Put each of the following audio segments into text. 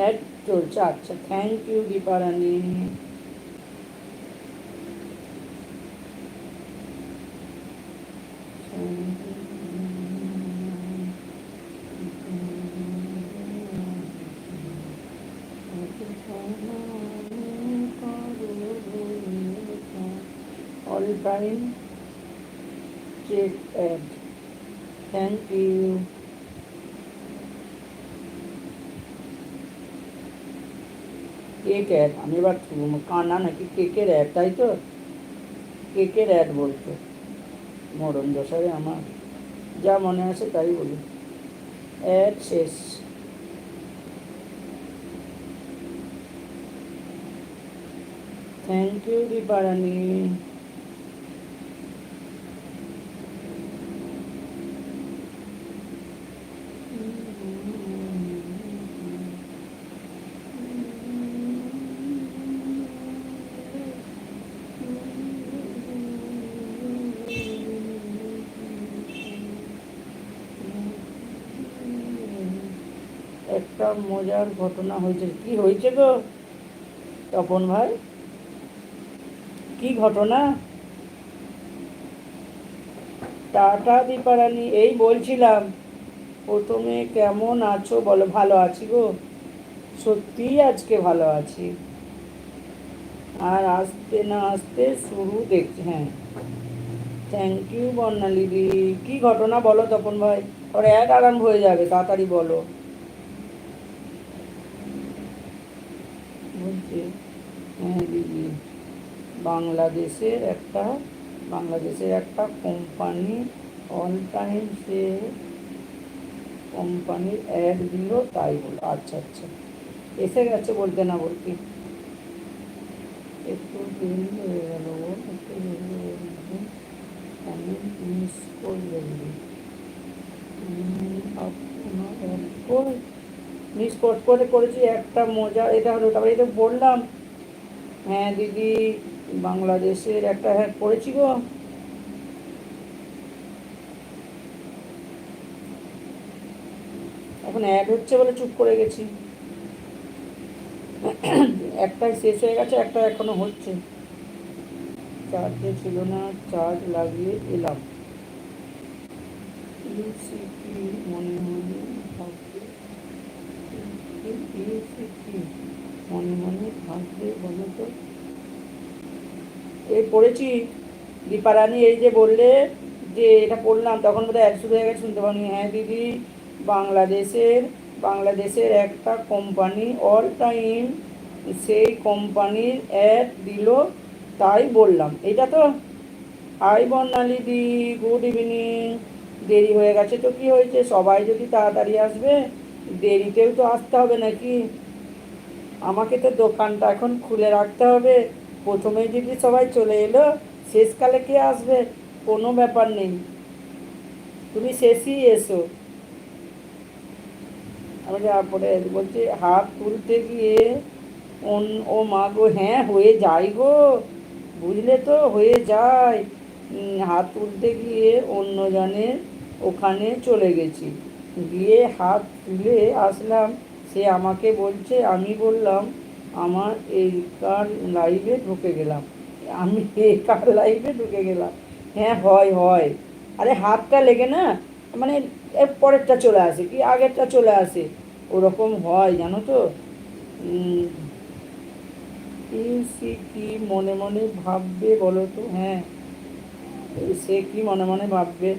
Add চলছে। আচ্ছা, thank you Diparani. All time check ad, thank you. Cake ad, আমি এবার কানা নাকি কেকের অ্যাড, তাই তো? কেকের অ্যাড বলতো, মরণ দশায় আমার যা মনে আছে তাই বলি। অ্যাড শেষ। Thank you Diparani. একটা মজার ঘটনা হয়েছে। কি হয়েছে গো তপন ভাই, কি ঘটনা? টাটা দীপারানী, এই বলছিলাম প্রথমে কেমন আছো বলো। ভালো আছি গো, সত্যিই আজকে ভালো আছি। আর আসতে না আসতে শুরু দেখছি, হ্যাঁ। থ্যাংক ইউ বর্ণালীদি। কি ঘটনা বলো তপন ভাই, ওর অ্যাড আরম্ভ হয়ে যাবে, তাড়াতাড়ি বলো। বলছি, হ্যাঁ দিদি, বাংলাদেশের একটা বাংলাদেশের একটা কোম্পানি অল টাইম সে কোম্পানির অ্যাড দিল, তাই বলো। আচ্ছা আচ্ছা, এসে গেছে বলতে না বলতে, একটু দেরি হয়ে গেল, একটু দেরি হয়ে গেল, আমি মিস করলে মিস করে করেছি একটা মজা, এটা হলো, তারপরে এটা বললাম। হ্যাঁ দিদি, বাংলাদেশের একটা, হ্যাঁ করেছি গো। এখন অ্যাড হচ্ছে বলে চুপ করে গেছি। একটাই শেষ হয়ে গেছে, একটা এখনো হচ্ছে। চার্জে ছিল না, চার্জ লাগিয়ে এলাম। ইউসি কি মনে মনে ভাববে, ইউসি কি মনে মনে ভাববে বলো তো। এই পড়েছি দীপারানী, এই যে বললে যে এটা পড়লাম, তখন বোধহয় অ্যাড শুরু হয়ে গেছে, শুনতে পারিনি। হ্যাঁ দিদি, বাংলাদেশের বাংলাদেশের একটা কোম্পানি অল টাইম সেই কোম্পানির অ্যাড দিল, তাই বললাম। এটা তো। হাই বর্ণালী দি, গুড ইভিনিং। দেরি হয়ে গেছে তো কি হয়েছে, সবাই যদি তাড়াতাড়ি আসবে, দেরিতেও তো আসতে হবে নাকি? আমাকে তো দোকানটা এখন খুলে রাখতে হবে। প্রথমেই যদি সবাই চলে এলো, শেষকালে কে আসবে? কোনো ব্যাপার নেই, তুমি শেষই এসো। আমি তারপরে বলছি, হাত তুলতে গিয়ে ও মা গো, হ্যাঁ হয়ে যায় গো, বুঝলে তো, হয়ে যায়। হাত তুলতে গিয়ে অন্যজনের ওখানে চলে গেছি, গিয়ে হাত তুলে আসলাম। সে আমাকে বলছে, আমি বললাম আমার এই কার লাইভে ঢুকে গেলাম, আমি এই কার লাইভে ঢুকে গেলাম। হ্যাঁ হয় হয়, আরে হাতটা লেগে না, মানে এর পরেরটা চলে আসে কি আগেরটা চলে আসে, ওরকম হয় জানো তো। সে কি মনে মনে ভাববে বলো তো, হ্যাঁ সে কি মনে মনে ভাববে,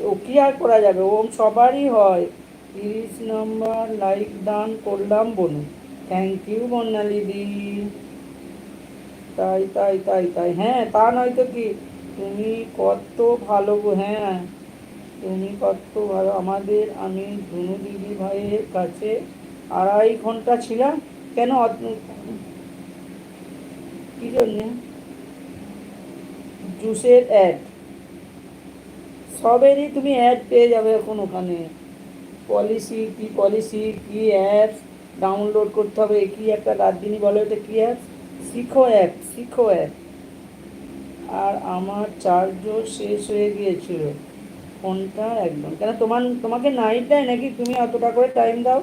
ও কি আর করা যাবে, ও সবারই হয়। 30 নম্বর লাইক দান করলাম বনু, থ্যাংক ইউ বর্ণালী দি। তাই তাই তাই তাই, হ্যাঁ তা নয় তো কি, তুমি কত ভালো গো, হ্যাঁ তুমি কত ভালো আমাদের। আমি ধনু দিদি ভাইয়ের কাছে 2.5 ঘন্টা ছিলাম। কেন কী জন্যে? জুসের অ্যাড, সবেরই তুমি অ্যাড পেয়ে যাবে এখন ওখানে। পলিসি কি অ্যাপস ডাউনলোড করতে হবে, কি একটা রাতদিনই বলো, এটা কি অ্যাপ? শিখো অ্যাপ। আর আমার চার্জও শেষ হয়ে গিয়েছিল, ফোনটা একদম। কেন তোমাকে নাইট দেয় নাকি, তুমি অতটা করে টাইম দাও?